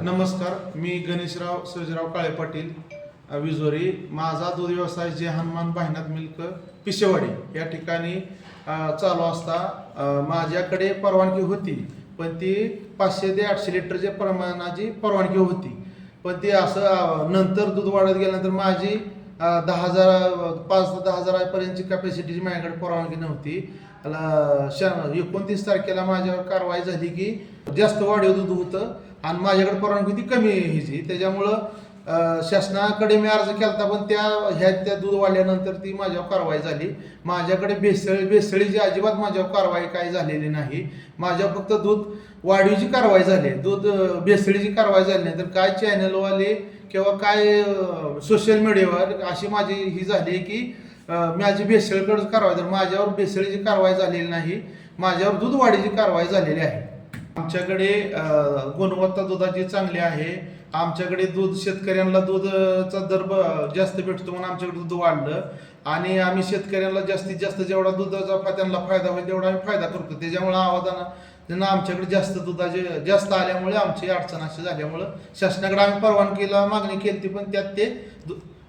नमस्कार, मी गणेशराव सर्जेराव काळे पाटील विजोरी. माझा दूध व्यवसाय जे हनुमान भाईनाथ मिल्क पिशेवाडी या ठिकाणी चालू असता माझ्याकडे परवानगी होती, पण ती 500 ते 800 लिटरच्या प्रमाणाची परवानगी होती. पण ती असं नंतर दूध वाढत गेल्यानंतर माझी 5 ते 10,000 पर्यंतची कॅपॅसिटीची माझ्याकडे परवानगी नव्हती. 29 तारखेला माझ्यावर कारवाई झाली की जास्त वाढीव दूध होतं आणि माझ्याकडे परवानगी ती कमी ह्याची. त्याच्यामुळं शासनाकडे मी अर्ज केला होता, पण त्या दूध वाढल्यानंतर ती माझ्यावर कारवाई झाली. माझ्याकडे भेसळीची अजिबात माझ्यावर कारवाई काही झालेली नाही. माझ्यावर फक्त दूध वाढीवची कारवाई झाली, दूध भेसळीची कारवाई झाली नाही. तर काय चॅनलवाले किंवा काय सोशल मीडियावर अशी माझी ही झाली की माझी भेसळकडे कारवाई, तर माझ्यावर भेसळीची कारवाई झालेली नाही, माझ्यावर दूध वाढीची कारवाई झालेली आहे. आमच्याकडे गुणवत्ता दुधाची चांगली आहे. आमच्याकडे दूध शेतकऱ्यांना दूधचा दर जास्त भेटतो म्हणून आमच्याकडे दूध वाढलं आणि आम्ही शेतकऱ्यांना जास्तीत जास्त जेवढा दुधाचा त्यांना फायदा होईल तेवढा आम्ही फायदा करतो. त्याच्यामुळे आवाजानं आमच्याकडे जास्त दुधाचे जास्त आल्यामुळे आमची अडचण अशी झाल्यामुळं शासनाकडे आम्ही परवानगीला मागणी केली, पण त्यात ते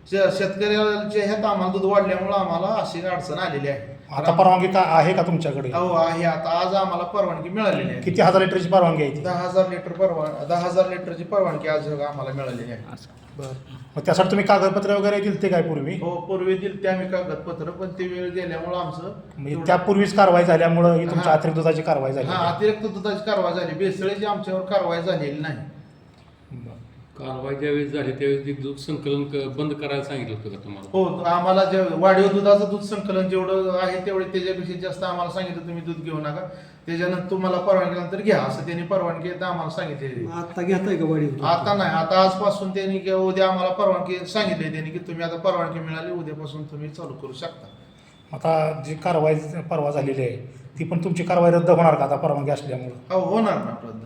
शेतकऱ्याच्या ह्यात आम्हाला दूध वाढल्यामुळे आम्हाला अशी अडचण आलेली आहे. आता परवानगी आहे का तुमच्याकडे? हो आहे. आता आज आम्हाला परवानगी मिळालेली आहे. किती हजार लिटरची परवानगी आहे? 10,000 लिटरची परवानगी आज आम्हाला मिळालेली आहे. बरं, मग त्यासाठी तुम्ही कागदपत्र वगैरे दिलते काय पूर्वी? हो, पूर्वी दिलते आम्ही कागदपत्र, पण ते वेळ गेल्यामुळे आमचं म्हणजे त्यापूर्वीच कारवाई झाल्यामुळं ही तुमच्या अतिरिक्त दुधाची कारवाई झाली? अतिरिक्त दुधाची कारवाई झाली, भेसळीची आमच्यावर कारवाई झालेली नाही. कारवाई ज्यावेळेस झाली त्यावेळेस दूध संकलन बंद करायला सांगितलं होतं का तुम्हाला? हो, आम्हाला जे वाढीव दुधाचं दूध संकलन जेवढं आहे तेवढे त्याच्यापेक्षा जास्त आम्हाला सांगितलं तुम्ही दूध घेऊ नका, त्याच्यानंतर तुम्हाला परवानगी नंतर घ्या असं त्यांनी परवानगी आम्हाला सांगितलेली. आता घेताय का वाढीव? आता नाही, आता आजपासून त्यांनी उद्या आम्हाला परवानगी सांगितली त्यांनी की तुम्ही आता परवानगी मिळाली, उद्यापासून तुम्ही चालू करू शकता. आता जी कारवाई परवा झालेली आहे ती पण तुमची कारवाई रद्द होणार का आता परवानगी असल्यामुळं? हो, होणार ना रद्द.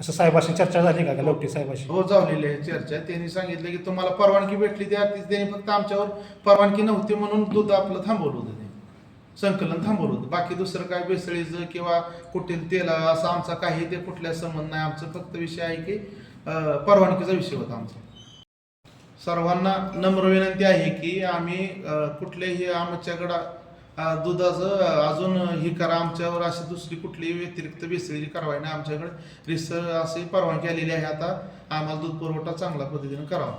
तसं साहेबाशी चर्चा झाली का लवटी साहेबाशी? हो, झालेली आहे चर्चा. त्यांनी सांगितलं की तुम्हाला परवानगी भेटली, त्यांनी फक्त आमच्यावर परवानगी नव्हती म्हणून दूध आपलं थांबवलं होतं, ते संकलन थांबवलं होतं. बाकी दुसरं काय भेसळीचं किंवा कुठील तेल असं आमचा काही ते कुठल्या संबंध नाही. आमचं फक्त विषय आहे की परवानगीचा विषय होता आमचा. सर्वांना नम्र विनंती आहे की आम्ही कुठलेही आमच्याकडं दुधाचं अजून ही करा, आमच्यावर अशी दुसरी कुठलीही व्यतिरिक्त भेसळीची कारवाई नाही. आमच्याकडे अशी परवानगी आलेली आहे. आता आम्हाला दूध पुरवठा चांगल्या पद्धतीने करावा.